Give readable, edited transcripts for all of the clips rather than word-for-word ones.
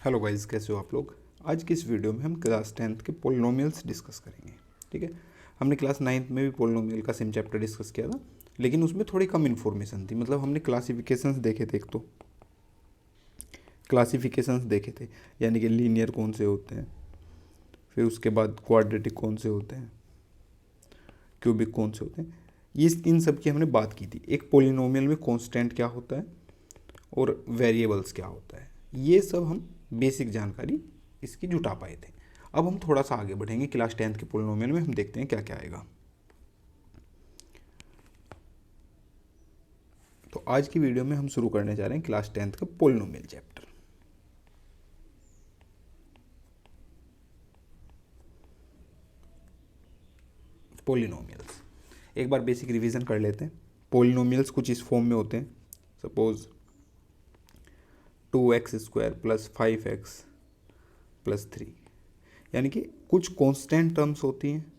Hello guys, कैसे हो आप लोग। आज की इस वीडियो में हम क्लास 10th के पोलिनोमियल्स डिस्कस करेंगे। ठीक है, हमने क्लास 9th में भी पोलिनोमियल का सेम चैप्टर डिस्कस किया था, लेकिन उसमें थोड़ी कम इन्फॉर्मेशन थी। मतलब हमने क्लासिफिकेशंस देखे थे, एक तो क्लासिफिकेशंस देखे थे, यानी कि लीनियर कौन से होते हैं, फिर उसके बाद क्वाड्रेटिक कौन से होते हैं, क्यूबिक कौन से होते हैं। ये इन सब की हमने बात की थी। एक पोलिनोमियल में कॉन्स्टेंट क्या होता है और वेरिएबल्स क्या होता है, ये सब हम बेसिक जानकारी इसकी जुटा पाए थे। अब हम थोड़ा सा आगे बढ़ेंगे। क्लास 10th के पोलिनोमियल में हम देखते हैं क्या क्या आएगा। तो आज की वीडियो में हम शुरू करने जा रहे हैं क्लास 10th का पोलिनोमियल चैप्टर। पोलिनोमियल्स एक बार बेसिक रिवीजन कर लेते हैं। पोलिनोमियल्स कुछ इस फॉर्म में होते हैं। सपोज 2x² + 5x + 3, यानी कि कुछ कांस्टेंट टर्म्स होती हैं।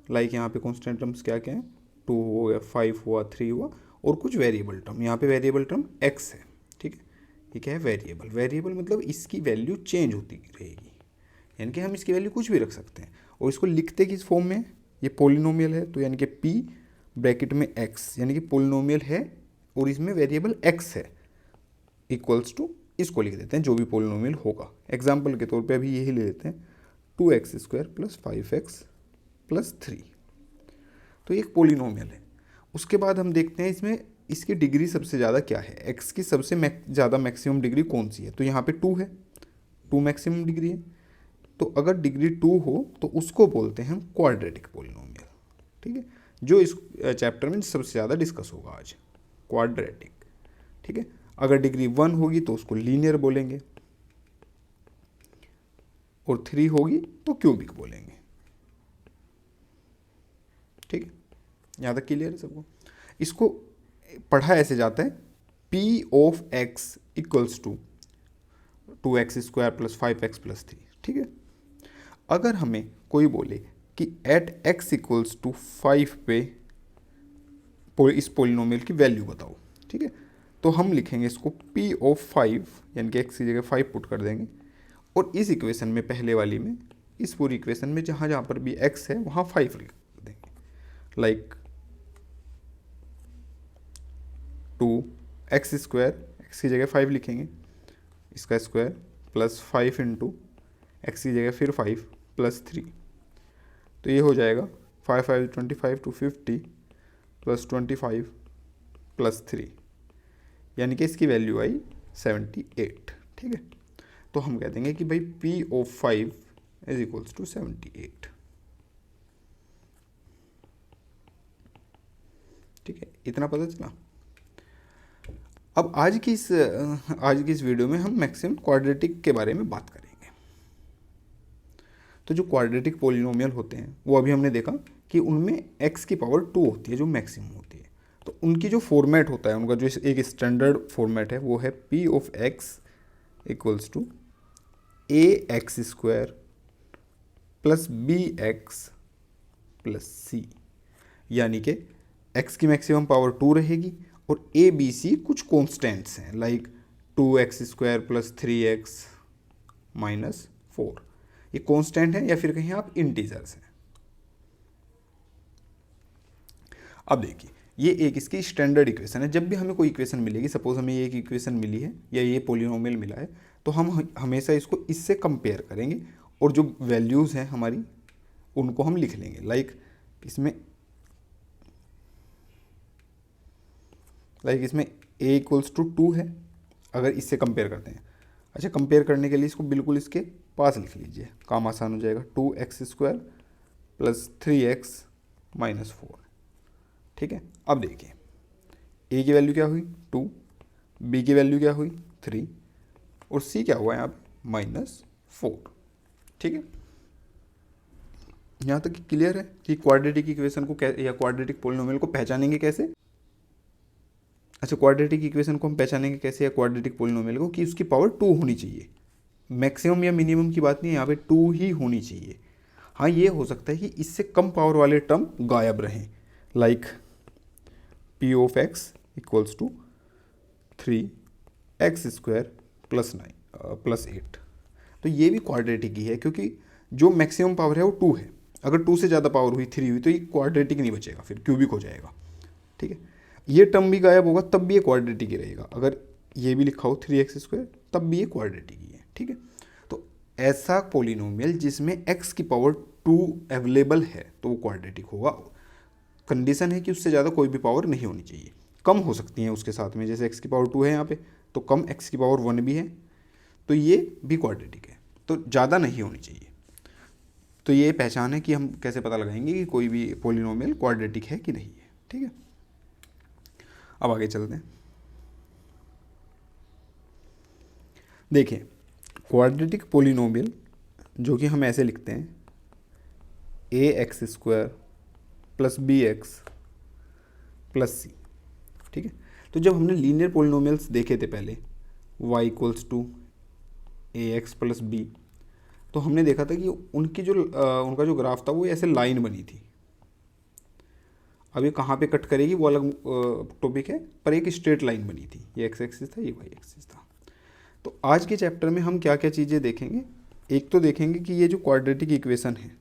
लाइक यहाँ पे कांस्टेंट टर्म्स क्या क्या हैं, 2 हो गया, 5 हुआ, 3 हुआ, और कुछ वेरिएबल टर्म। यहाँ पे वेरिएबल टर्म x है। ठीक है, ये क्या है, वेरिएबल। वेरिएबल मतलब इसकी वैल्यू चेंज होती रहेगी, यानी कि हम इसकी वैल्यू कुछ भी रख सकते हैं। और इसको लिखते किस फॉर्म में, ये पोलिनोमियल है तो यानी कि p ब्रैकेट में x, यानी कि पोलिनोमियल है और इसमें वेरिएबल x है, इक्वल्स टू इसको लिख देते हैं जो भी पोलिनोमियल होगा। एग्जाम्पल के तौर पे अभी यही ले लेते हैं, 2x² + 5x + 3। तो ये एक पोलिनोमियल है। उसके बाद हम देखते हैं इसमें इसकी डिग्री सबसे ज़्यादा क्या है, x की सबसे ज़्यादा मैक्सिमम डिग्री कौन सी है। तो यहाँ पे 2 है, 2 मैक्सिमम डिग्री है। तो अगर डिग्री 2 हो तो उसको बोलते हैं हम क्वाड्रेटिक पोलिनोमियल। ठीक है, जो इस चैप्टर में सबसे ज़्यादा डिस्कस होगा आज, क्वाड्रेटिक। ठीक है, अगर डिग्री 1 होगी तो उसको लीनियर बोलेंगे, और 3 होगी तो क्यूबिक बोलेंगे। ठीक है, यहाँ तक क्लियर है सबको। इसको पढ़ा ऐसे जाता है, p of x equals to 2x² + 5x + 3। ठीक है, अगर हमें कोई बोले कि एट x इक्वल्स टू 5 पे इस पोलिनोमियल की वैल्यू बताओ, ठीक है, तो हम लिखेंगे इसको p ऑफ 5, यानी कि x की जगह 5 पुट कर देंगे, और इस इक्वेशन में, पहले वाली में, इस पूरी इक्वेशन में जहाँ जहाँ पर भी x है वहाँ 5 लिख देंगे। लाइक 2x² x की जगह 5 लिखेंगे, इसका स्क्वायर प्लस 5 इंटू x की जगह फिर 5 + 3। तो ये हो जाएगा 5 5 25 to 50 + 25 + 3, यानी कि इसकी वैल्यू आई 78। ठीक है, तो हम कह देंगे कि भाई p of 5 is equals to 78। ठीक है, इतना पता चला। अब आज की इस वीडियो में हम मैक्सिमम क्वाड्रेटिक के बारे में बात करेंगे। तो जो क्वाड्रेटिक पोलिनोमियल होते हैं वो अभी हमने देखा कि उनमें x की पावर 2 होती है जो मैक्सिमम होती है। तो उनकी जो फॉर्मेट होता है, उनका जो एक स्टैंडर्ड फॉर्मेट है वो है p of x equals to ax² + bx + c, यानी कि x की मैक्सिमम पावर 2 रहेगी और a b c कुछ कॉन्स्टेंट्स हैं, लाइक 2x² + 3x - 4। ये कांस्टेंट है या फिर कहीं आप इंटीजर्स हैं। अब देखिए, ये एक इसकी स्टैंडर्ड इक्वेशन है। जब भी हमें कोई इक्वेशन मिलेगी, सपोज हमें ये एक इक्वेशन मिली है या ये पोलिनोमियल मिला है, तो हम हमेशा इसको इससे कंपेयर करेंगे और जो वैल्यूज़ हैं हमारी उनको हम लिख लेंगे। इसमें a इक्वल्स टू 2 है, अगर इससे कंपेयर करते हैं। अच्छा, कंपेयर करने के लिए इसको बिल्कुल इसके पास लिख लीजिए, काम आसान हो जाएगा। 2x² + 3x - 4। ठीक है, अब देखिए a की वैल्यू क्या हुई 2, b की वैल्यू क्या हुई 3, और c क्या हुआ यहाँ पे -4। ठीक है, यहाँ तक क्लियर है कि क्वाड्रेटिक इक्वेशन को या क्वाड्रेटिक पोलिनोमियल को पहचानेंगे कैसे। अच्छा, क्वाड्रेटिक इक्वेशन को हम पहचानेंगे कैसे या क्वाड्रेटिक पोलिनोमियल को, कि उसकी पावर 2 होनी चाहिए। मैक्सिमम या मिनिमम की बात नहीं है, यहाँ पे 2 ही होनी चाहिए। हाँ, ये हो सकता है कि इससे कम पावर वाले टर्म गायब रहें, like p of x equals to 3x² + 8। तो ये भी क्वाड्रेटिक ही है, क्योंकि जो मैक्सिमम पावर है वो 2 है। अगर 2 से ज़्यादा पावर हुई, 3 हुई, तो ये क्वाड्रेटिक नहीं बचेगा, फिर क्यूबिक हो जाएगा। ठीक है, ये टर्म भी गायब होगा तब भी ये क्वाड्रेटिक ही रहेगा। अगर ये भी लिखा हो 3x² तब भी ये क्वाड्रेटिक ही है। ठीक है, तो ऐसा पोलिनोमियल जिसमें x की पावर 2 अवेलेबल है तो वो क्वाड्रेटिक होगा। कंडीशन है कि उससे ज़्यादा कोई भी पावर नहीं होनी चाहिए, कम हो सकती हैं उसके साथ में, जैसे x की पावर 2 है यहाँ पे, तो कम x की पावर 1 भी है, तो ये भी क्वाड्रेटिक है, तो ज़्यादा नहीं होनी चाहिए। तो ये पहचान है कि हम कैसे पता लगाएंगे कि कोई भी पोलिनोमियल क्वाड्रेटिक है कि नहीं है। ठीक है, अब आगे चलते हैं। देखिए, क्वाड्रेटिक पोलिनोमियल जो कि हम ऐसे लिखते हैं ax² + bx + c। ठीक है, तो जब हमने लीनियर पोलिनोमियल्स देखे थे पहले, y = ax + b, तो हमने देखा था कि उनका जो ग्राफ था वो ऐसे लाइन बनी थी। अब ये कहाँ पे कट करेगी वो अलग टॉपिक है, पर एक स्ट्रेट लाइन बनी थी, ये x एक्सिस था, ये y एक्सिस था। तो आज के चैप्टर में हम क्या क्या चीज़ें देखेंगे, एक तो देखेंगे कि ये जो क्वाड्रेटिक इक्वेशन है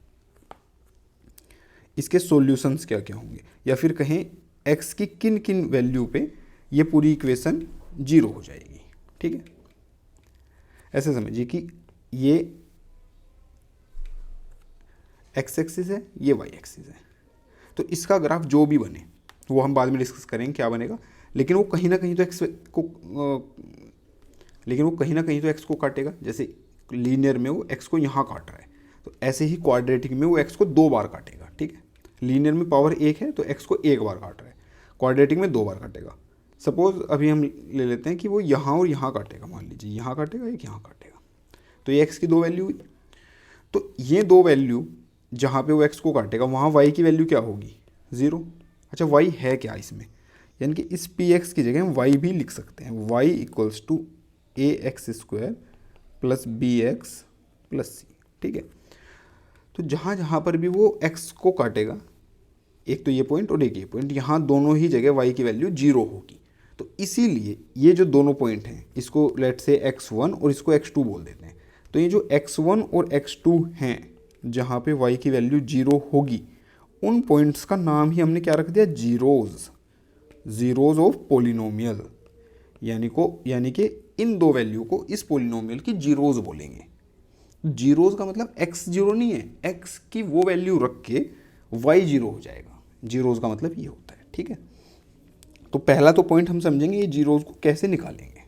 इसके सॉल्यूशंस क्या क्या होंगे, या फिर कहें x की किन किन वैल्यू पे ये पूरी इक्वेशन 0 हो जाएगी। ठीक है, ऐसे समझिए कि ये x एक्सिस है, ये y एक्सिस है, तो इसका ग्राफ जो भी बने वो हम बाद में डिस्कस करेंगे क्या बनेगा, लेकिन वो कहीं ना कहीं तो x को काटेगा। जैसे लीनियर में वो x को यहाँ काट रहा है, तो ऐसे ही क्वाड्रेटिक में वो x को 2 बार काटेगा। ठीक है, लीनियर में पावर 1 है तो x को 1 बार काट रहा है, क्वाड्रेटिक में 2 बार काटेगा। सपोज अभी हम ले लेते हैं कि वो यहाँ और यहाँ काटेगा, मान लीजिए यहाँ काटेगा, एक यहाँ काटेगा, तो ये x की 2 वैल्यू हुई। तो ये 2 वैल्यू जहाँ पे वो x को काटेगा वहाँ y की वैल्यू क्या होगी, 0। अच्छा, y है क्या इसमें, यानी कि इस px की जगह हम y भी लिख सकते हैं, y = ax² + bx + c। ठीक है, तो जहाँ जहाँ पर भी वो x को काटेगा, एक तो ये पॉइंट और एक ये पॉइंट, यहाँ दोनों ही जगह y की वैल्यू 0 होगी। तो इसीलिए ये जो दोनों पॉइंट हैं, इसको लेट से x1 और इसको x2 बोल देते हैं। तो ये जो x1 और x2 हैं जहाँ पे y की वैल्यू 0 होगी, उन पॉइंट्स का नाम ही हमने क्या रख दिया, जीरोज ऑफ पोलिनोमियल, यानी कि इन 2 वैल्यू को इस पोलिनोमियल की जीरोज बोलेंगे। जीरोज का मतलब x 0 नहीं है, x की वो वैल्यू रख के y 0 हो जाएगा, जीरोज का मतलब ये होता है। ठीक है, तो पहला तो पॉइंट हम समझेंगे ये जीरोज को कैसे निकालेंगे।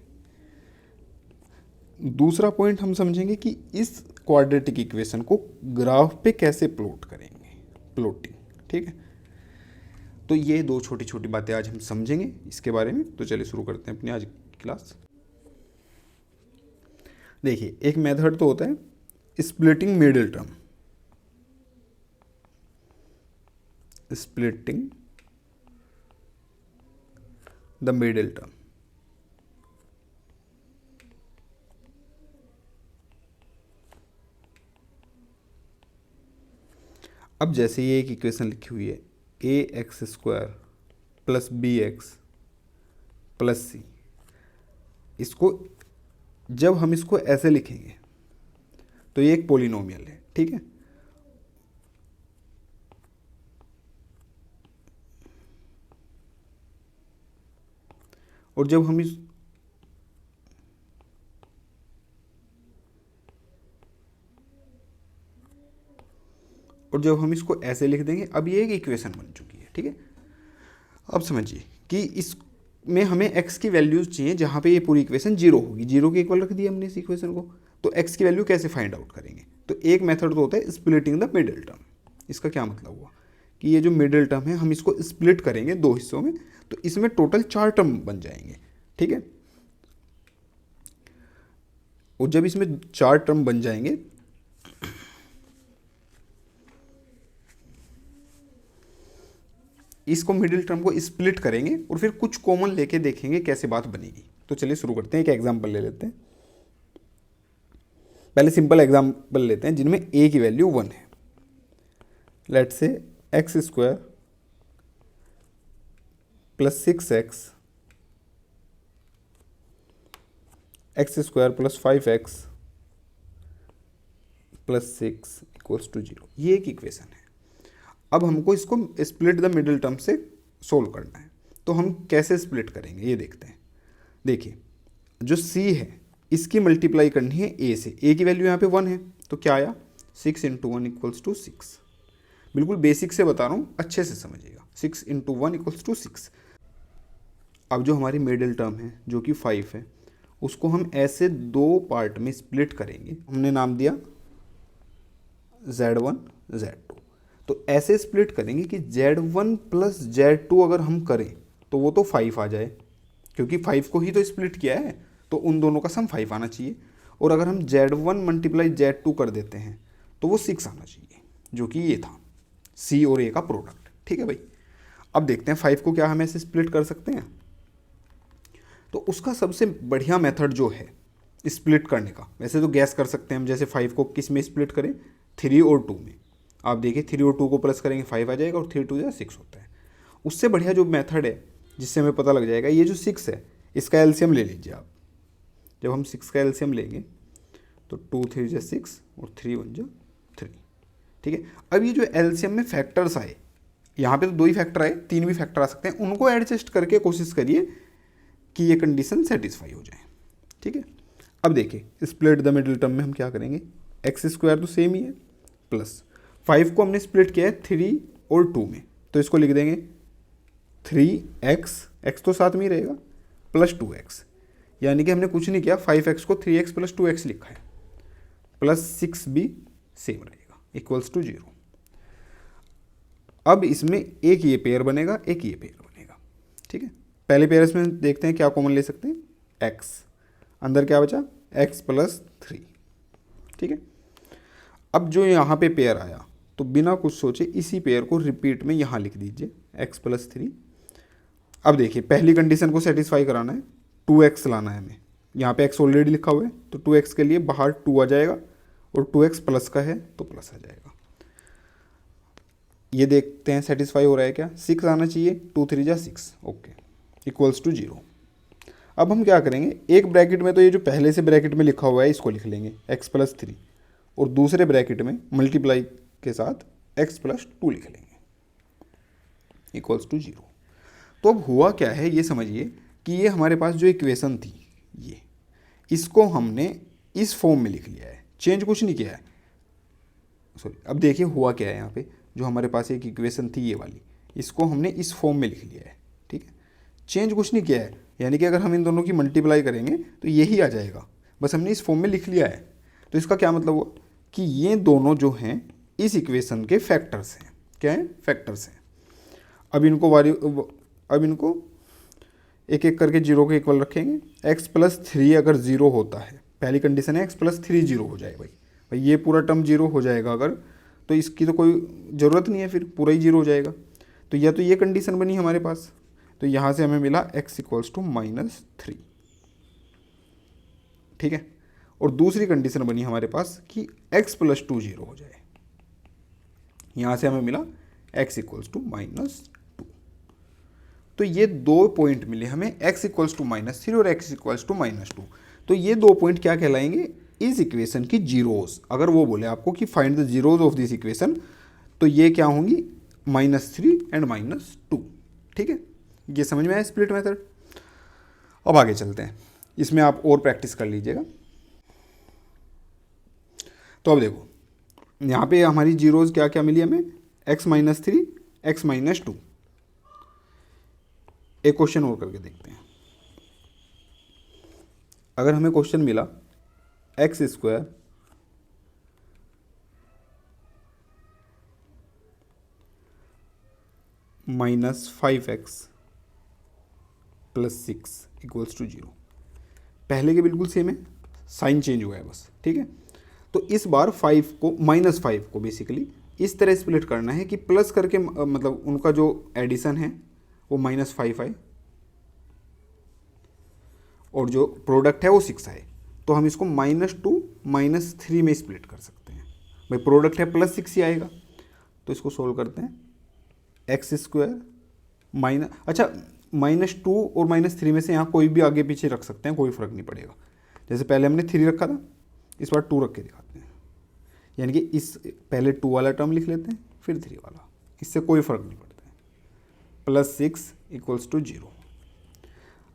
दूसरा पॉइंट हम समझेंगे कि इस क्वाड्रेटिक इक्वेशन को ग्राफ पे कैसे प्लॉट करेंगे, प्लॉटिंग। ठीक है, तो ये 2 छोटी छोटी बातें आज हम समझेंगे इसके बारे में। तो चलिए शुरू करते हैं अपनी आज की क्लास। देखिए, एक मेथड तो होता है splitting middle term, splitting the middle term. अब जैसे ये एक इक्वेशन लिखी हुई है ax² + bx + c, इसको जब हम इसको ऐसे लिखेंगे तो ये एक पोलिनोमियल है। ठीक है, और जब हम इसको ऐसे लिख देंगे, अब ये एक इक्वेशन बन चुकी है। ठीक है, अब समझिए कि इसमें हमें x की वैल्यूज चाहिए जहाँ पे ये पूरी इक्वेशन 0 होगी, 0 के इक्वल रख दिया हमने इस इक्वेशन को। तो x की वैल्यू कैसे फाइंड आउट करेंगे, तो एक मेथड तो होता है स्प्लिटिंग द मिडिल टर्म। इसका क्या मतलब हुआ कि ये जो मिडिल टर्म है हम इसको स्प्लिट करेंगे 2 हिस्सों में, तो इसमें टोटल 4 टर्म बन जाएंगे। ठीक है, और जब इसमें 4 टर्म बन जाएंगे इसको मिडिल टर्म को स्प्लिट करेंगे और फिर कुछ कॉमन लेके देखेंगे कैसे बात बनेगी। तो चलिए शुरू करते हैं, एक एग्जांपल ले लेते हैं। पहले सिंपल एग्जांपल लेते हैं जिनमें a की वैल्यू 1 है। Let's say x² + 6x x² + 5x plus 6 equals to 0। ये एक इक्वेशन है। अब हमको इसको स्प्लिट द मिडिल टर्म से सोल्व करना है। तो हम कैसे स्प्लिट करेंगे ये देखते हैं। देखिए जो c है इसकी मल्टीप्लाई करनी है a से। a की वैल्यू यहाँ पे 1 है, तो क्या आया 6 इंटू 1 इक्वल्स टू 6। बिल्कुल बेसिक से बता रहा हूँ, अच्छे से समझिएगा। 6 इंटू 1 इक्वल्स टू 6। अब जो हमारी मिडिल टर्म है जो कि 5 है, उसको हम ऐसे दो पार्ट में स्प्लिट करेंगे। हमने नाम दिया Z1 Z2। तो ऐसे स्प्लिट करेंगे कि Z1 प्लस Z2 अगर हम करें तो वो तो 5 आ जाए, क्योंकि 5 को ही तो स्प्लिट किया है, तो उन दोनों का सम 5 आना चाहिए। और अगर हम Z1 मल्टीप्लाई Z2 कर देते हैं तो वो 6 आना चाहिए, जो कि ये था C और A का प्रोडक्ट। ठीक है भाई। अब देखते हैं 5 को क्या हम ऐसे स्प्लिट कर सकते हैं। तो उसका सबसे बढ़िया मेथड जो है स्प्लिट करने का, वैसे तो गैस कर सकते हैं हम, जैसे 5 को किस में स्प्लिट करें, 3 और 2 में। आप देखिए 3 और 2 को प्लस करेंगे 5 आ जाएगा, और 3 2 6 होता है। उससे बढ़िया जो मेथड है जिससे हमें पता लग जाएगा, ये जो 6 है इसका एलसीएम ले लीजिए आप। जब हम 6 का एलसीएम लेंगे तो 2 3 6 और 3 1 3। ठीक है। अब ये जो एलसीएम में फैक्टर्स आए, यहाँ पे तो 2 ही फैक्टर आए, 3 भी फैक्टर आ सकते हैं, उनको एडजस्ट करके कोशिश करिए कि ये कंडीशन सेटिस्फाई हो जाए। ठीक है। अब देखिए स्प्लिट द मिडिल टर्म में हम क्या करेंगे, एक्स स्क्वायर तो सेम ही है, प्लस 5 को हमने स्प्लिट किया है 3 और 2 में, तो इसको लिख देंगे 3x, x तो साथ में ही रहेगा, प्लस 2x। यानी कि हमने कुछ नहीं किया, 5x को 3x प्लस 2x लिखा है, प्लस 6 भी सेम रहेगा इक्वल्स टू 0। अब इसमें एक ये पेयर बनेगा, एक ये पेयर बनेगा। ठीक है। पहले पेयर में देखते हैं क्या कॉमन ले सकते हैं, x। अंदर क्या बचा, x प्लस 3। ठीक है। अब जो यहाँ पे पेयर आया तो बिना कुछ सोचे इसी पेयर को रिपीट में यहाँ लिख दीजिए, x प्लस 3। अब देखिए पहली कंडीशन को सेटिस्फाई कराना है, 2x लाना है हमें। यहाँ पे x ऑलरेडी लिखा हुआ है, तो 2x के लिए बाहर 2 आ जाएगा, और 2x प्लस का है तो प्लस आ जाएगा। ये देखते हैं सेटिस्फाई हो रहा है क्या, 6 आना चाहिए, 2 3 6, ओके, इक्वल्स टू 0। अब हम क्या करेंगे, एक ब्रैकेट में तो ये जो पहले से ब्रैकेट में लिखा हुआ है इसको लिख लेंगे x प्लस 3, और दूसरे ब्रैकेट में मल्टीप्लाई के साथ x प्लस 2 लिख लेंगे इक्वल्स टू 0। तो अब हुआ क्या है ये समझिए कि ये हमारे पास जो इक्वेशन थी, ये इसको हमने इस फॉर्म में लिख लिया है, चेंज कुछ नहीं किया है। सॉरी, अब देखिए हुआ क्या है, यहाँ पे जो हमारे पास एक इक्वेशन थी ये वाली, इसको हमने इस फॉर्म में लिख लिया है। ठीक है। चेंज कुछ नहीं किया है, यानी कि अगर हम इन दोनों की मल्टीप्लाई करेंगे तो यही आ जाएगा, बस हमने इस फॉर्म में लिख लिया है। तो इसका क्या मतलब हुआ कि ये दोनों जो हैं इस इक्वेशन के फैक्टर्स हैं। क्या है, फैक्टर्स हैं। अब इनको एक एक करके 0 के इक्वल रखेंगे। x प्लस 3 अगर 0 होता है, पहली कंडीशन है x प्लस 3 0 हो जाए भाई ये पूरा टर्म 0 हो जाएगा अगर, तो इसकी तो कोई ज़रूरत नहीं है, फिर पूरा ही 0 हो जाएगा। तो या तो ये कंडीशन बनी हमारे पास, तो यहाँ से हमें मिला x इक्वल्स टू -3। ठीक है। और दूसरी कंडीशन बनी हमारे पास कि x प्लस 2 0 हो जाए, यहाँ से हमें मिला x इक्वल्स टू -2। तो ये 2 पॉइंट मिले हमें, x इक्वल्स टू -3 और x इक्वल्स टू -2। तो ये 2 पॉइंट क्या कहलाएंगे, इस इक्वेशन की जीरोस। अगर वो बोले आपको कि find the zeros of this equation, तो ये क्या होंगी, -3 एंड -2। ठीक है। ये समझ में आया स्प्लिट मेथड। अब आगे चलते हैं, इसमें आप और प्रैक्टिस कर लीजिएगा। तो अब देखो यहाँ पे हमारी जीरोस क्या क्या मिली हमें, x -3, x -2। एक क्वेश्चन और करके देखते हैं। अगर हमें क्वेश्चन मिला x square -5x plus 6 equals to 0। पहले के बिल्कुल सेम है, साइन चेंज हुआ है बस। ठीक है। तो इस बार 5 को -5 को बेसिकली इस तरह स्प्लिट करना है कि प्लस करके मतलब उनका जो एडिशन है वो -5 आए और जो प्रोडक्ट है वो 6 आए। तो हम इसको -2 -3 में स्प्लिट कर सकते हैं भाई, प्रोडक्ट है +6 ही आएगा। तो इसको सोल्व करते हैं, एक्स स्क्वायर -2 और -3 में से यहाँ कोई भी आगे पीछे रख सकते हैं, कोई फ़र्क नहीं पड़ेगा। जैसे पहले हमने 3 रखा था, इस बार 2 रख के दिखाते हैं। यानी कि इस पहले 2 वाला टर्म लिख लेते हैं फिर 3 वाला, इससे कोई फ़र्क नहीं पड़ता है। +6 = 0।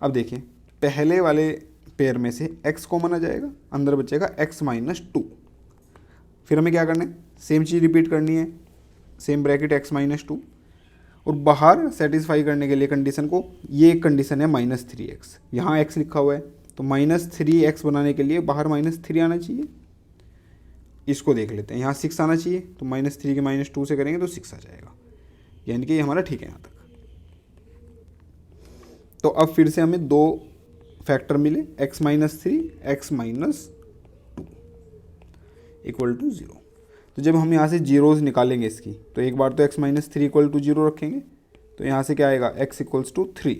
अब देखिए पहले वाले पेयर में से x कॉमन आ जाएगा, अंदर बचेगा x - 2। फिर हमें क्या करना है, सेम चीज़ रिपीट करनी है, सेम ब्रैकेट x - 2, और बाहर सेटिस्फाई करने के लिए कंडीशन को, ये एक कंडीशन है -3x, यहाँ x लिखा हुआ है तो -3x बनाने के लिए बाहर -3 आना चाहिए। इसको देख लेते हैं, यहाँ 6 आना चाहिए तो -3 के -2 से करेंगे तो 6 आ जाएगा, यानी कि ये हमारा ठीक है यहाँ तक। तो अब फिर से हमें 2 फैक्टर मिले, x - 3 x - 2 = 0। तो जब हम यहाँ से जीरोज़ निकालेंगे इसकी, तो एक बार तो x - 3 = 0 रखेंगे, तो यहाँ से क्या आएगा, x = 3,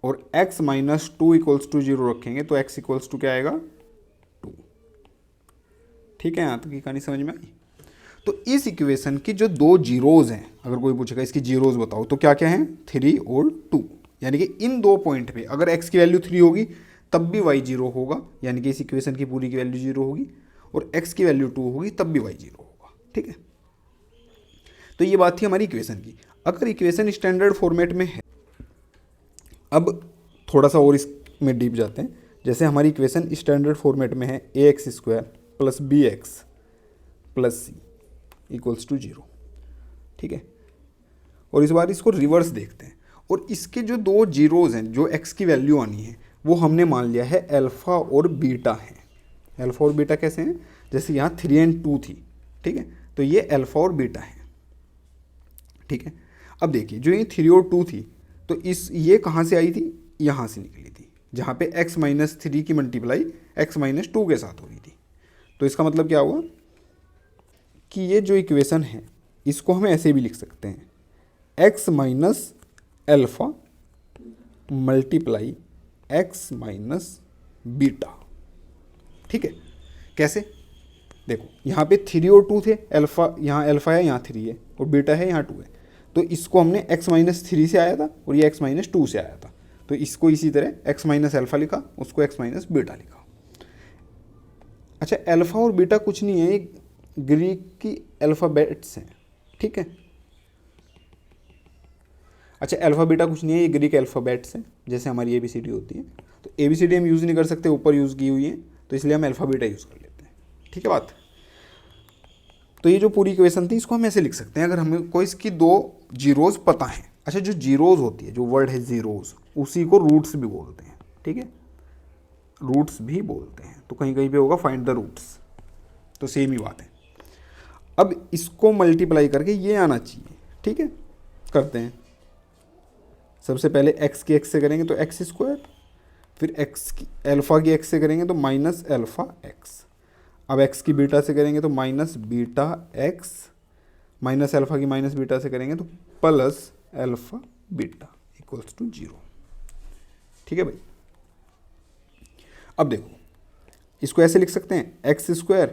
और x - 2 = 0 रखेंगे तो x = क्या आएगा, 2। ठीक है, यहाँ तक की कहानी समझ में आई। तो इस इक्वेशन की जो 2 जीरोज़ हैं, अगर कोई पूछेगा इसकी जीरोज़ बताओ, तो क्या क्या हैं, 3 और 2, यानी कि इन 2 पॉइंट पे अगर x की वैल्यू 3 होगी तब भी y 0 होगा, यानी कि इस इक्वेशन की पूरी की वैल्यू 0 होगी, और x की वैल्यू 2 होगी तब भी y 0 होगा। ठीक है, तो ये बात थी हमारी इक्वेशन की। अगर इक्वेशन स्टैंडर्ड फॉर्मेट में है, अब थोड़ा सा और इसमें डीप जाते हैं। जैसे हमारी इक्वेशन स्टैंडर्ड फॉर्मेट में है ax² + bx + c = 0। ठीक है, और इस बार इसको रिवर्स देखते हैं, और इसके जो 2 जीरोज़ हैं, जो x की वैल्यू आनी है, वो हमने मान लिया है अल्फ़ा और बीटा है। अल्फ़ा और बीटा कैसे हैं, जैसे यहाँ 3 और 2 थी। ठीक है, तो ये अल्फ़ा और बीटा है। ठीक है, अब देखिए जो ये 3 और 2 थी, तो ये कहाँ से आई थी, यहाँ से निकली थी, जहाँ पे x - 3 की मल्टीप्लाई x - 2 के साथ हो रही थी। तो इसका मतलब क्या हुआ कि ये जो इक्वेशन है इसको हम ऐसे भी लिख सकते हैं, x - alpha multiply x - beta. ठीक है, कैसे, देखो यहाँ पे 3 और 2 थे, अल्फ़ा यहाँ अल्फ़ा है, यहाँ 3 है, और बीटा है, यहाँ 2 है, तो इसको हमने x - 3 से आया था और ये x - 2 से आया था, तो इसको इसी तरह x - अल्फ़ा लिखा, उसको x - बीटा लिखा। अच्छा, अल्फ़ा और बीटा कुछ नहीं है, ये ग्रीक की अल्फ़ाबेट्स हैं। ठीक है, अच्छा अल्फ़ा बीटा कुछ नहीं है, ये ग्रीक अल्फ़ाबेट्स हैं, जैसे हमारी ABCD होती है। तो ABCD हम यूज़ नहीं कर सकते, ऊपर यूज़ की हुई है, तो इसलिए हम अल्फ़ा बीटा यूज़ कर लेते हैं। ठीक है बात। तो ये जो पूरी इक्वेशन थी इसको हम ऐसे लिख सकते हैं, अगर हमें कोई इसकी 2 जीरोज़ पता है। अच्छा, जो जीरोज़ होती है, जो वर्ड है जीरोज़, उसी को रूट्स भी बोलते हैं। ठीक है, रूट्स भी बोलते हैं, तो कहीं कहीं पे होगा फाइंड द रूट्स, तो सेम ही बात है। अब इसको मल्टीप्लाई करके ये आना चाहिए। ठीक है, करते हैं। सबसे पहले x की x से करेंगे तो x², फिर x की अल्फ़ा की x से करेंगे तो -αx। अब x की बीटा से करेंगे तो -βx, माइनस अल्फ़ा की माइनस बीटा से करेंगे तो +α बीटा = 0। ठीक है भाई। अब देखो इसको ऐसे लिख सकते हैं, x²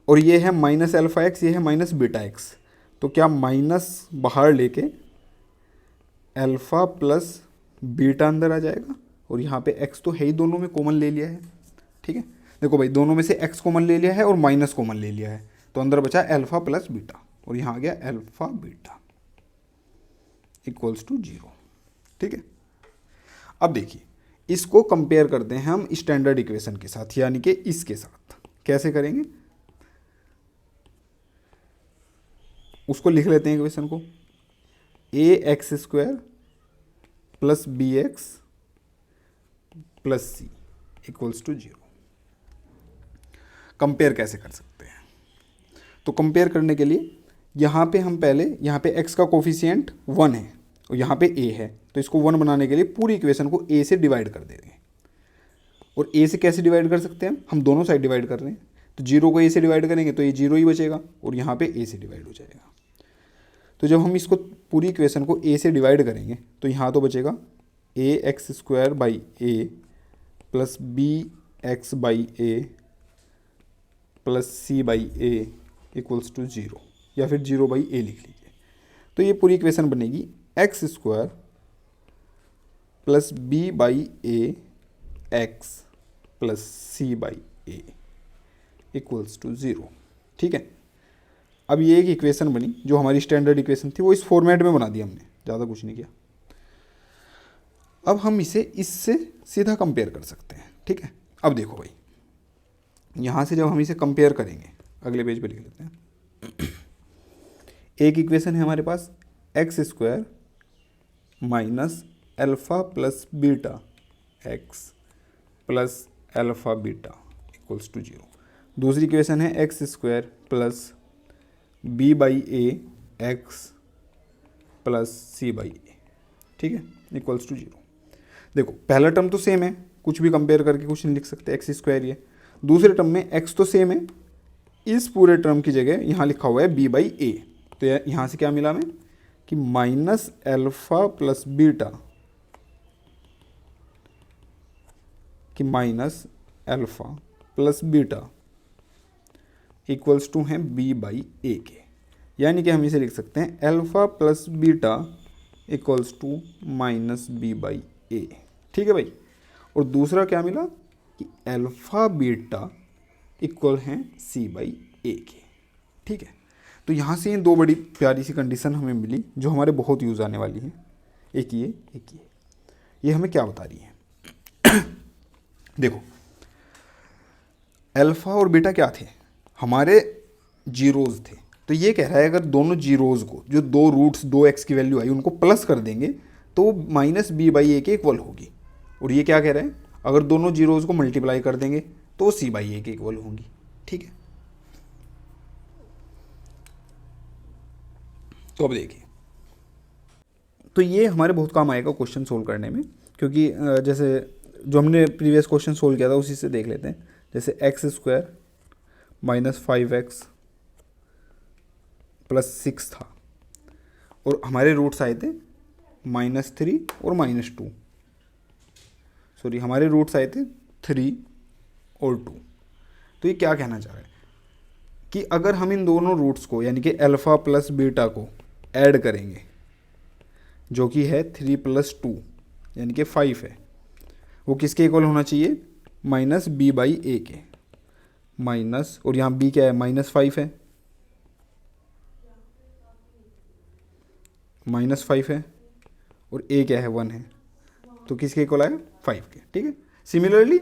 और ये है -αx, ये है -βx, तो क्या माइनस बाहर लेके अल्फ़ा प्लस बीटा अंदर आ जाएगा, और यहाँ पे x तो है ही, दोनों में कॉमन ले लिया है। ठीक है, देखो भाई दोनों में से x कॉमन ले लिया है और माइनस कॉमन ले लिया है, तो अंदर बचा अल्फ़ा प्लस बीटा, और यहाँ आ गया अल्फ़ा बीटा = 0। ठीक है, अब देखिए इसको कंपेयर करते हैं हम स्टैंडर्ड इक्वेशन के साथ, यानी कि इसके साथ। कैसे करेंगे, उसको लिख लेते हैं इक्वेशन को, ax² + bx + c = 0। कंपेयर कैसे कर सकते हैं, तो कंपेयर करने के लिए यहाँ पे हम पहले, यहाँ पे x का कोफिशिएंट 1 है और यहाँ पे a है, तो इसको 1 बनाने के लिए पूरी इक्वेशन को a से डिवाइड कर देंगे। और a से कैसे डिवाइड कर सकते हैं, हम दोनों साइड डिवाइड कर रहे हैं, तो 0 को a से डिवाइड करेंगे तो ये 0 ही बचेगा, और यहाँ पे a से डिवाइड हो जाएगा। तो जब हम इसको पूरी इक्वेशन को a से डिवाइड करेंगे तो यहाँ तो बचेगा ax² / a + bx / a + c / a = 0, या फिर 0/a लिख लीजिए। तो ये पूरी इक्वेशन बनेगी x² + b / a x + c / A equals to 0। ठीक है, अब ये एक इक्वेशन बनी जो हमारी स्टैंडर्ड इक्वेशन थी, वो इस फॉर्मेट में बना दी हमने, ज़्यादा कुछ नहीं किया। अब हम इसे इससे सीधा कंपेयर कर सकते हैं। ठीक है, अब देखो भाई, यहाँ से जब हम इसे कंपेयर करेंगे, अगले पेज पे लिख लेते हैं। एक इक्वेशन है हमारे पास X square minus alpha plus beta X plus alpha beta equals to 0। दूसरी इक्वेशन है X square plus B by A X plus C by A. ठीक है, इक्वल्स टू 0। देखो पहला टर्म तो सेम है, कुछ भी कंपेयर करके कुछ नहीं लिख सकते, एक्स स्क्वायर ही है। दूसरे टर्म में एक्स तो सेम है, इस पूरे टर्म की जगह यहाँ लिखा हुआ है बी बाई ए। तो यहाँ से क्या मिला हमें कि माइनस एल्फा प्लस बीटा कि minus alpha plus beta equals to हैं बी बाई ए के। यानी कि हम इसे लिख सकते हैं alpha plus beta equals to minus B by A. ठीक है भाई, और दूसरा क्या मिला कि एल्फा बीटा इक्वल हैं सी बाई ए के। ठीक है, तो यहाँ से ये दो बड़ी प्यारी सी कंडीशन हमें मिली जो हमारे बहुत यूज़ आने वाली हैं। एक ये हमें क्या बता रही है? देखो अल्फ़ा और बीटा क्या थे, हमारे जीरोज़ थे। तो ये कह रहा है अगर दोनों जीरोज़ को, जो दो रूट्स, दो एक्स की वैल्यू आई, उनको प्लस कर देंगे तो माइनस बी बाई ए के इक्वल होगी। और ये क्या कह रहे हैं, अगर दोनों जीरोज़ को मल्टीप्लाई कर देंगे तो सी बाई ए के इक्वल होंगी। ठीक है, तो अब देखिए, तो ये हमारे बहुत काम आएगा क्वेश्चन सोल्व करने में, क्योंकि जैसे जो हमने प्रीवियस क्वेश्चन सोल्व किया था उसी से देख लेते हैं। जैसे x square minus 5x plus 6 था और हमारे रूट्स आए थे -3 और -2। सॉरी, हमारे रूट्स आए थे 3 और 2। तो ये क्या कहना चाह रहा है कि अगर हम इन दोनों रूट्स को यानी कि अल्फ़ा प्लस बीटा को ऐड करेंगे, जो कि है 3 प्लस 2 यानी कि 5 है, वो किसके इक्वल होना चाहिए, माइनस बी बाई ए के। माइनस, और यहाँ बी क्या है, -5 है, -5 है, और ए क्या है, 1 है, तो किसके इक्वल आएगा, 5 के। ठीक है, सिमिलरली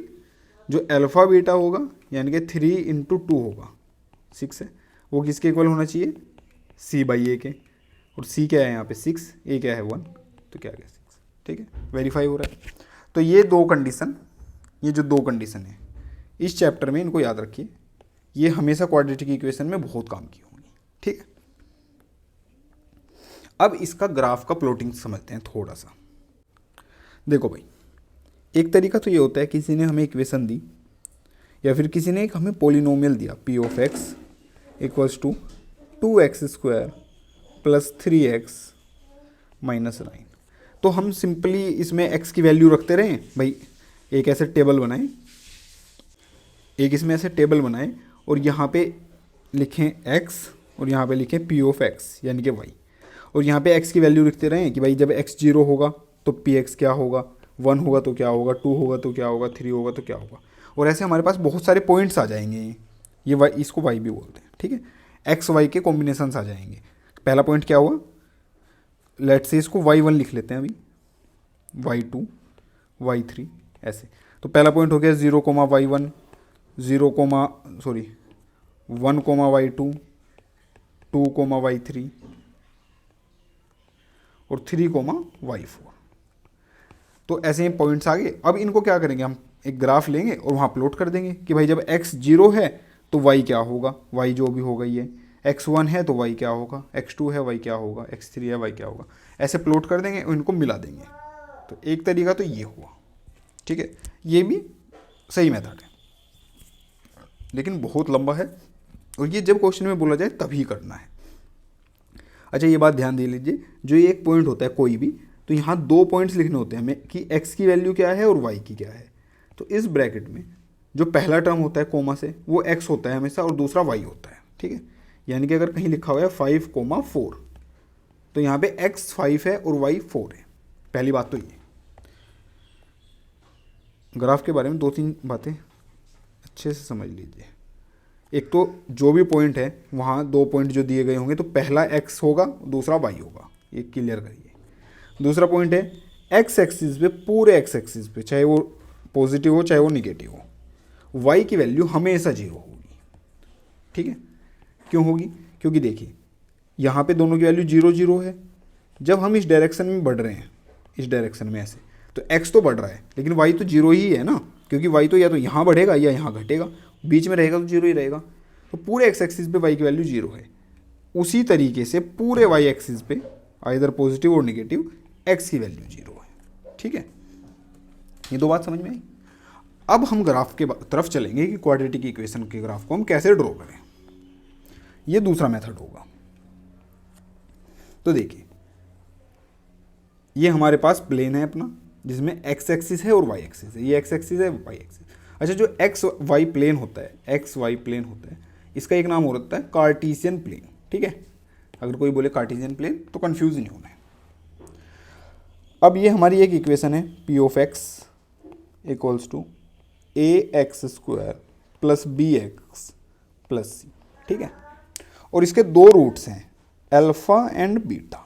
जो अल्फ़ा बीटा होगा यानी कि 3 इंटू 2 होगा 6 है, वो किसके इक्वल होना चाहिए, सी बाई ए के। और सी क्या है यहाँ पे 6, ए क्या है 1, तो क्या गया 6। ठीक है, वेरीफाई हो रहा है। तो ये दो कंडीशन, ये जो दो कंडीशन है इस चैप्टर में, इनको याद रखिए, ये हमेशा क्वाड्रेटिक इक्वेशन में बहुत काम की होंगी। ठीक है, अब इसका ग्राफ का प्लॉटिंग समझते हैं थोड़ा सा। देखो भाई, एक तरीका तो ये होता है किसी ने हमें इक्वेशन दी या फिर किसी ने एक हमें पोलिनोमियल दिया P of X equals to 2x square plus 3x minus 9। तो हम सिंपली इसमें x की वैल्यू रखते रहें भाई, एक ऐसे टेबल बनाएं, एक इसमें ऐसे टेबल बनाएं और यहाँ पे लिखें x और यहाँ पे लिखें p ऑफ x यानी कि y, और यहाँ पे x की वैल्यू लिखते रहें कि भाई जब x 0 होगा तो px क्या होगा, 1 होगा तो क्या होगा, 2 होगा तो क्या होगा, 3 होगा तो क्या होगा। और ऐसे हमारे पास बहुत सारे पॉइंट्स आ जाएंगे, ये y, इसको y भी बोलते हैं। ठीक है, एक्स वाई के कॉम्बिनेशंस आ जाएंगे। पहला पॉइंट क्या हुआ, लेट्स से इसको y1 लिख लेते हैं अभी, y2 y3 ऐसे। तो पहला पॉइंट हो गया 0, y1, 1, y2, 2, y3 और 3, y4। तो ऐसे ही पॉइंट्स आ गए। अब इनको क्या करेंगे, हम एक ग्राफ लेंगे और वहाँ प्लॉट कर देंगे कि भाई जब x 0 है तो y क्या होगा, y जो भी होगा ये, x1 है तो y क्या होगा, x2 है y क्या होगा, x3 है y क्या होगा। ऐसे प्लॉट कर देंगे और इनको मिला देंगे। तो एक तरीका तो ये हुआ। ठीक है, ये भी सही मेथड है लेकिन बहुत लंबा है और ये जब क्वेश्चन में बोला जाए तभी करना है। अच्छा, ये बात ध्यान दे लीजिए, जो ये एक पॉइंट होता है कोई भी, तो यहाँ दो पॉइंट्स लिखने होते हैं हमें कि x की वैल्यू क्या है और y की क्या है। तो इस ब्रैकेट में जो पहला टर्म होता है कोमा से वो x होता है हमेशा और दूसरा y होता है। ठीक है, यानी कि अगर कहीं लिखा हुआ है 5, 4 तो यहाँ पे x 5 है और y 4 है। पहली बात तो ये ग्राफ के बारे में 2-3 बातें अच्छे अच्छे से समझ लीजिए। एक तो जो भी पॉइंट है वहाँ दो पॉइंट जो दिए गए होंगे तो पहला x होगा, दूसरा y होगा, ये क्लियर करिए। दूसरा पॉइंट है x एक्सिस पे, पूरे x एक्सिस पे, चाहे वो पॉजिटिव हो चाहे वो निगेटिव हो, y की वैल्यू हमेशा जीरो होगी। ठीक है, क्यों होगी? क्योंकि देखिए यहाँ पे दोनों की वैल्यू जीरो जीरो है। जब हम इस डायरेक्शन में बढ़ रहे हैं, इस डायरेक्शन में ऐसे, तो x तो बढ़ रहा है लेकिन y तो जीरो ही है ना, क्योंकि y तो या तो यहाँ बढ़ेगा या यहाँ घटेगा, बीच में रहेगा तो जीरो ही रहेगा। तो पूरे x एक्सिस पे y की वैल्यू जीरो है। उसी तरीके से पूरे y एक्सिस पे आइदर पॉजिटिव और निगेटिव x की वैल्यू जीरो है। ठीक है, ये दो बात समझ में आई। अब हम ग्राफ के तरफ चलेंगे कि क्वाड्रेटिक इक्वेशन के ग्राफ को हम कैसे ड्रॉ करें। ये दूसरा मेथड होगा। तो देखिए ये हमारे पास प्लेन है अपना, जिसमें x एक्सिस है और y एक्सिस है। ये x एक्सिस है, y एक्सिस। अच्छा, जो x y प्लेन होता है, x y प्लेन होता है, इसका एक नाम और होता है कार्टेशियन प्लेन। ठीक है, अगर कोई बोले कार्टेशियन प्लेन तो कंफ्यूज नहीं होना है। अब ये हमारी एक इक्वेशन है p of x equals to ax² plus bx plus c। ठीक है, और इसके दो रूट्स हैं अल्फा एंड बीटा।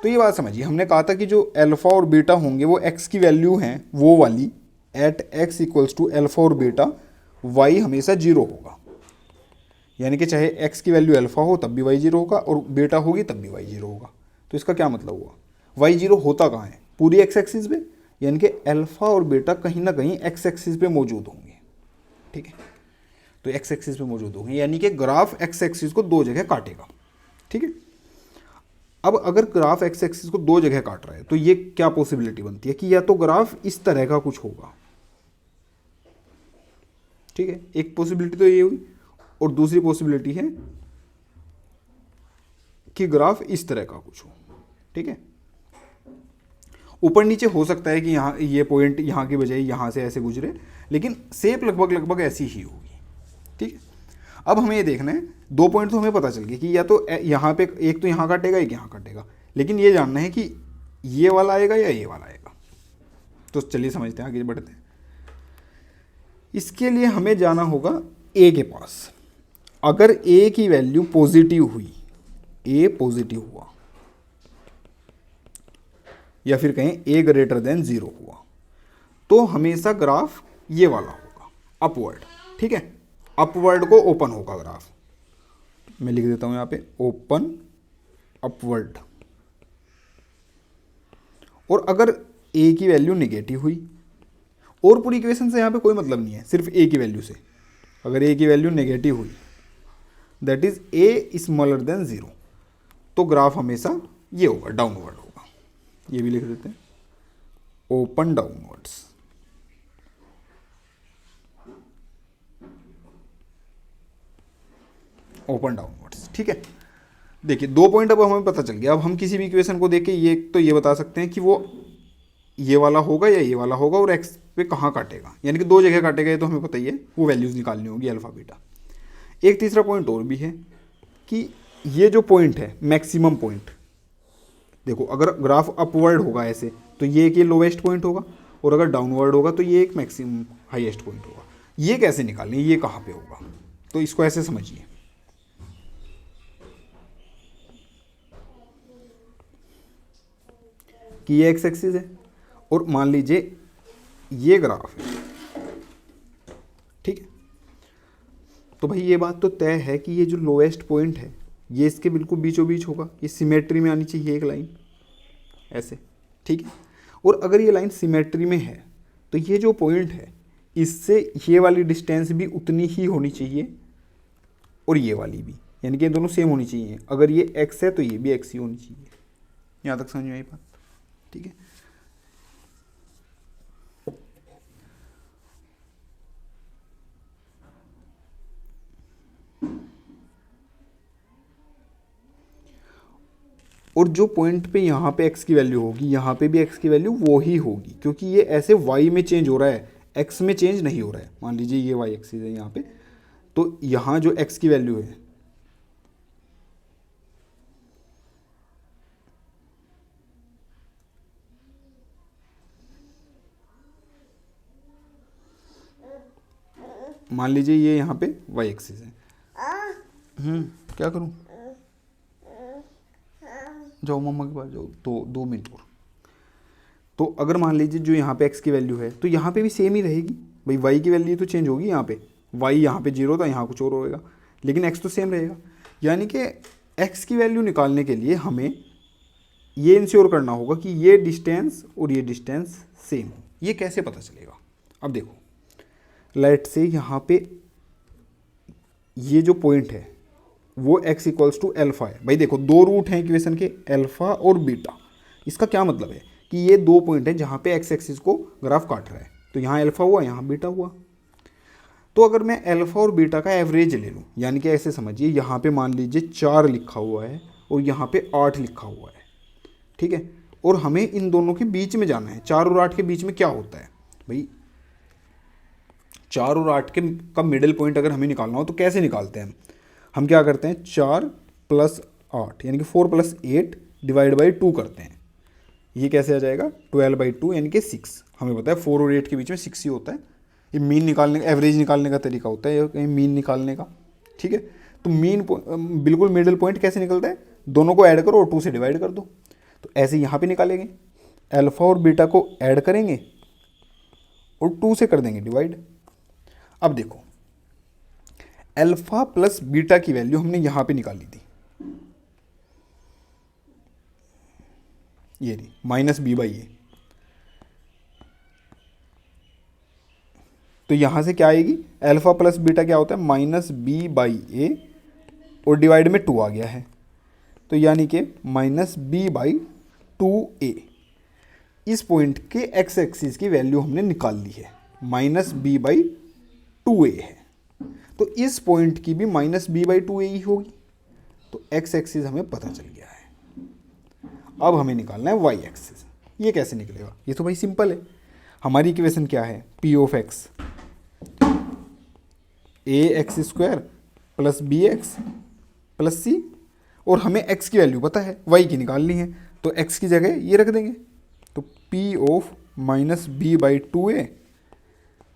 तो ये बात समझिए, हमने कहा था कि जो अल्फा और बीटा होंगे वो x की वैल्यू हैं वो वाली, at x equals to alpha और बीटा y हमेशा जीरो होगा। यानी कि चाहे x की वैल्यू अल्फा हो तब भी y जीरो होगा और बीटा होगी तब भी y जीरो होगा। तो इसका क्या मतलब हुआ, y जीरो होता कहाँ है? पूरी x एक्सिस पे, यानी कि अल्फा और बीटा कहीं ना कहीं x एक्सिस पे मौजूद होंगे। ठीक है, तो x एक्सिस पे मौजूद होंगे, यानी कि ग्राफ x एक्सिस को दो जगह काटेगा। ठीक है, अब अगर ग्राफ x एक्सिस को दो जगह काट रहा है तो ये क्या पॉसिबिलिटी बनती है कि या तो ग्राफ इस तरह का कुछ होगा। ठीक है, एक पॉसिबिलिटी तो ये हुई, और दूसरी पॉसिबिलिटी है कि ग्राफ इस तरह का कुछ हो। ठीक है, ऊपर नीचे हो सकता है कि यहाँ ये पॉइंट यहाँ की बजाय यहाँ से ऐसे गुजरे, लेकिन शेप लगभग लगभग ऐसी ही होगी। ठीक है, अब हमें ये देखना है, दो पॉइंट तो हमें पता चल गया कि या तो यहाँ पे एक तो यहाँ काटेगा एक यहाँ काटेगा, लेकिन ये जानना है कि ये वाला आएगा या ये वाला आएगा। तो चलिए समझते हैं, आगे बढ़ते हैं। इसके लिए हमें जाना होगा a के पास। अगर a की वैल्यू पॉजिटिव हुई, a पॉजिटिव हुआ, या फिर कहें a ग्रेटर देन 0 हुआ, तो हमेशा ग्राफ ये वाला होगा, अपवर्ड। ठीक है, अपवर्ड को ओपन होगा ग्राफ। मैं लिख देता हूं यहां पे ओपन अपवर्ड। और अगर a की वैल्यू नेगेटिव हुई, और पूरी इक्वेशन से यहां पे कोई मतलब नहीं है, सिर्फ a की वैल्यू से, अगर a की वैल्यू नेगेटिव हुई that is a smaller than 0, तो ग्राफ हमेशा ये होगा, डाउनवर्ड होगा। ये भी लिख देते हैं ओपन डाउनवर्ड्स। Open downwards. ठीक है, देखिए दो पॉइंट अब हमें पता चल गया। अब हम किसी भी इक्वेशन को देख के ये तो ये बता सकते हैं कि वो ये वाला होगा या ये वाला होगा और एक्स पे कहाँ काटेगा, यानी कि दो जगह काटेगा, ये तो हमें पता ही है, वो वैल्यूज निकालनी होगी अल्फा बीटा। एक तीसरा पॉइंट और भी है कि ये जो पॉइंट है मैक्सिमम पॉइंट, देखो अगर ग्राफ अपवर्ड होगा ऐसे तो ये एक ये लोवेस्ट पॉइंट होगा, और अगर डाउनवर्ड होगा तो ये एक मैक्सिमम हाईएस्ट पॉइंट होगा। ये कैसे निकालनी, ये कहाँ पे होगा, तो इसको ऐसे समझिए कि ये एक्स एक्सिस है और मान लीजिए ये ग्राफ है। ठीक है, तो भाई ये बात तो तय है कि ये जो लोएस्ट पॉइंट है ये इसके बिल्कुल बीचों बीच होगा, ये सिमेट्री में आनी चाहिए एक लाइन ऐसे। ठीक है, और अगर ये लाइन सिमेट्री में है तो ये जो पॉइंट है इससे ये वाली डिस्टेंस भी उतनी ही होनी चाहिए और ये वाली भी, यानी कि ये दोनों सेम होनी चाहिए। अगर ये x है तो ये भी x ही होनी चाहिए। यहाँ तक समझ में आई बात? ठीक है, और जो पॉइंट पे यहाँ पे x की वैल्यू होगी यहाँ पे भी x की वैल्यू वो ही होगी, क्योंकि ये ऐसे y में चेंज हो रहा है, x में चेंज नहीं हो रहा है। मान लीजिए ये y एक्सिस है यहाँ पे, तो यहाँ जो x की वैल्यू है मान लीजिए ये यहाँ पे वाई एक्सिस है। क्या करूँ, जाओ मम्मा के पास जाओ, 2 मिनट और। तो अगर मान लीजिए जो यहाँ पे एक्स की वैल्यू है तो यहाँ पे भी सेम ही रहेगी भाई, वाई की वैल्यू तो चेंज होगी, यहाँ पे वाई यहाँ पे 0 था, यहाँ कुछ और होएगा, लेकिन एक्स तो सेम रहेगा। यानी कि एक्स की वैल्यू निकालने के लिए हमें ये इंश्योर करना होगा कि ये डिस्टेंस और ये डिस्टेंस सेम हो। ये कैसे पता चलेगा, अब देखो, लेट से यहाँ पे ये जो पॉइंट है वो x इक्वल्स टू एल्फा है। भाई देखो 2 रूट हैं इक्वेशन के, एल्फा और बीटा। इसका क्या मतलब है कि ये 2 पॉइंट हैं जहाँ पे x एक्सिस को ग्राफ काट रहा है, तो यहाँ एल्फा हुआ, यहाँ बीटा हुआ। तो अगर मैं एल्फा और बीटा का एवरेज ले लूँ, यानी कि ऐसे समझिए, यहाँ पे मान लीजिए 4 लिखा हुआ है और यहाँ पे 8 लिखा हुआ है, ठीक है, और हमें इन दोनों के बीच में जाना है। 4 और 8 के बीच में क्या होता है भाई, 4 और 8 के का मिडिल पॉइंट अगर हमें निकालना हो तो कैसे निकालते हैं हम क्या करते हैं, 4 + 8 यानी कि 4 + 8 डिवाइड बाई 2 करते हैं। ये कैसे आ जाएगा, 12/2 यानी कि 6। हमें पता है 4 और 8 के बीच में 6 ही होता है। ये मीन निकालने का, एवरेज निकालने का तरीका होता है, ये कहीं मीन निकालने का, ठीक है। तो मीन बिल्कुल मिडिल पॉइंट कैसे निकलता है, दोनों को ऐड करो और 2 से डिवाइड कर दो। तो ऐसे यहाँ पे निकालेंगे, अल्फा और बीटा को ऐड करेंगे और 2 से कर देंगे डिवाइड। अब देखो, अल्फा प्लस बीटा की वैल्यू हमने यहाँ पे निकाली थी, ये रही -b/a। तो यहाँ से क्या आएगी, अल्फा प्लस बीटा क्या होता है, -b/a और डिवाइड में 2 आ गया है, तो यानी कि -b/2a। इस पॉइंट के एक्स एक्सिस की वैल्यू हमने निकाल ली है, -b/2a है। तो इस पॉइंट की भी -b/2a ही होगी, तो एक्स एक्सिस हमें पता चल गया है। अब हमें निकालना है वाई एक्सिस। ये कैसे निकलेगा, ये तो भाई सिंपल है। हमारी इक्वेशन क्या है, p(x) ax² + bx + c, और हमें x की वैल्यू पता है, y की निकालनी है, तो x की जगह ये रख देंगे। तो p(-b/2a)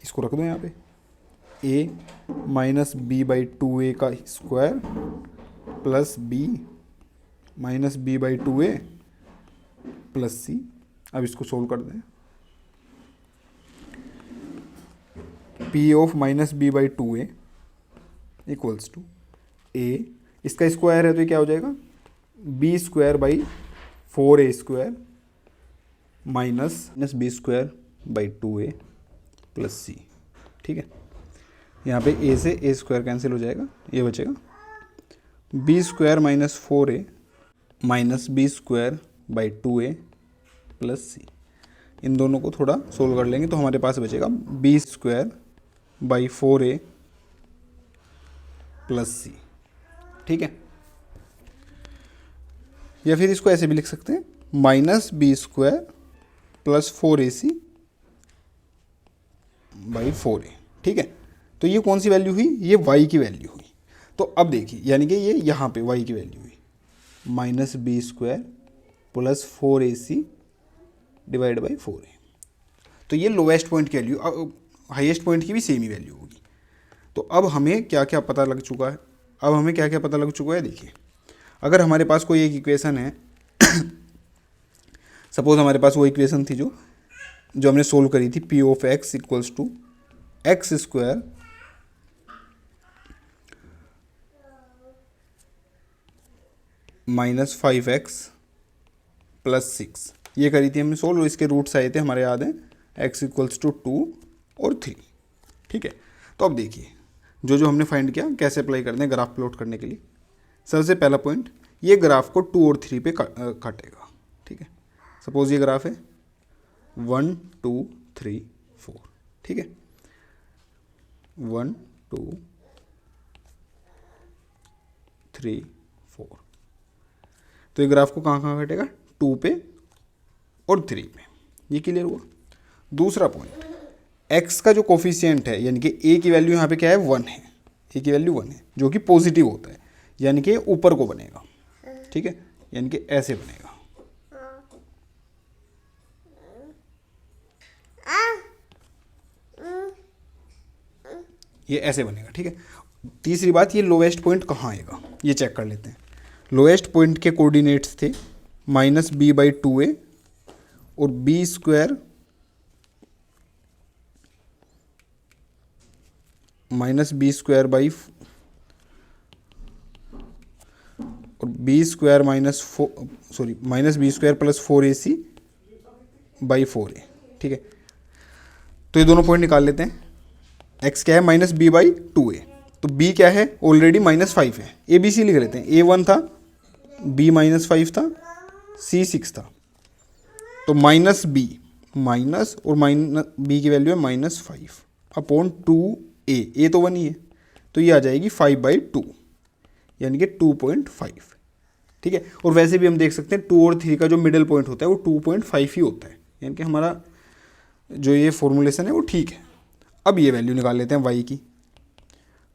इसको रख दो यहाँ पे, a -b/2a का square plus b -b/2a plus c। अब इसको सोल्व कर दें, p(-b/2a) इक्वल्स टू a, इसका स्क्वायर है तो ये क्या हो जाएगा, b²/4a² -b²/2a प्लस c, ठीक है। यहाँ पे a से a² कैंसिल हो जाएगा, ये बचेगा b² - 4a -b²/2a plus c। इन दोनों को थोड़ा सोल्व कर लेंगे तो हमारे पास बचेगा b²/4a प्लस c, ठीक है। या फिर इसको ऐसे भी लिख सकते हैं, -b² + 4ac/4a, ठीक है। तो ये कौन सी वैल्यू हुई, ये y की वैल्यू हुई। तो अब देखिए, यानी कि ये यहाँ पे y की वैल्यू हुई -b² + 4ac divide by 4a। तो ये लोवेस्ट पॉइंट की वैल्यू, हाईएस्ट पॉइंट की भी सेम ही वैल्यू होगी। तो अब हमें क्या क्या पता लग चुका है, देखिए, अगर हमारे पास कोई एक इक्वेशन है सपोज हमारे पास वो इक्वेशन थी जो हमने सोल्व करी थी, p(x) equals to x² -5x + 6, ये करी थी हमने सोल्व, और इसके रूट्स आए थे हमारे याद हैं, x इक्वल्स टू 2 और 3, ठीक है। तो अब देखिए, जो हमने फाइंड किया कैसे अप्लाई करते हैं ग्राफ प्लॉट करने के लिए। सबसे पहला पॉइंट, ये ग्राफ को 2 और 3 पे काटेगा, ठीक है। सपोज ये ग्राफ है 1 2 3 4, ठीक है, 1 2 3 4। तो ये ग्राफ को कहाँ कहाँ काटेगा, 2 पे और 3 पे। ये क्लियर हुआ। दूसरा पॉइंट, x का जो कोफिशिएंट है, यानी कि a की वैल्यू यहाँ पे क्या है, 1 है, a की वैल्यू 1 है, जो कि पॉजिटिव होता है, यानी कि ऊपर को बनेगा, ठीक है, यानी कि ऐसे बनेगा। ये ऐसे बनेगा, ठीक है। तीसरी बात, ये लोएस्ट पॉइंट कहाँ आएगा ये चेक कर लेते हैं। लोएस्ट पॉइंट के कोऑर्डिनेट्स थे -b/2a और b स्क्वायर बाई और b square -b² plus 4ac/4a, ठीक है। तो ये दोनों पॉइंट निकाल लेते हैं। x क्या है -b/2a, तो b क्या है ऑलरेडी -5 है, a b c लिख लेते हैं। a 1 था, b -5 था, c 6 था, तो माइनस b माइनस और माइनस b की वैल्यू है -5/2a, a तो 1 ही है, तो ये आ जाएगी 5/2 यानी कि 2.5, ठीक है। और वैसे भी हम देख सकते हैं 2 और 3 का जो मिडिल पॉइंट होता है वो 2.5 ही होता है, यानी कि हमारा जो ये फॉर्मूलेशन है वो ठीक है। अब ये वैल्यू निकाल लेते हैं y की,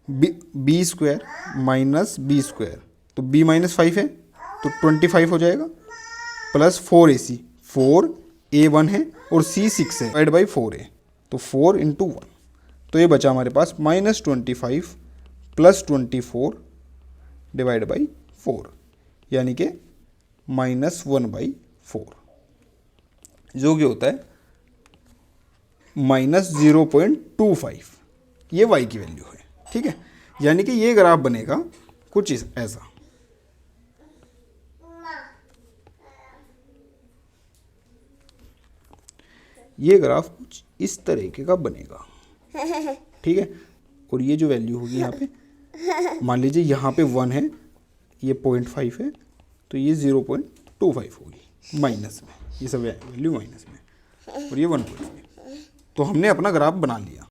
b स्क्वायर -b², तो b -5 है तो 25 हो जाएगा, प्लस 4ac, 4a1 है और c 6 है, डिवाइड बाई 4a, तो 4 × 1, तो ये बचा हमारे पास -25 प्लस 24 डिवाइड बाई 4, यानी कि -1/4, जो कि होता है -0.25। ये y की वैल्यू है, ठीक है। यानी कि ये ग्राफ बनेगा कुछ ऐसा, ये ग्राफ कुछ इस तरीके का बनेगा, ठीक है। और ये जो वैल्यू होगी यहाँ पे, मान लीजिए यहाँ पे 1 है, ये 0.5 है, तो ये 0.25 होगी माइनस में, ये सब वैल्यू माइनस में, और ये 1.5। तो हमने अपना ग्राफ बना लिया।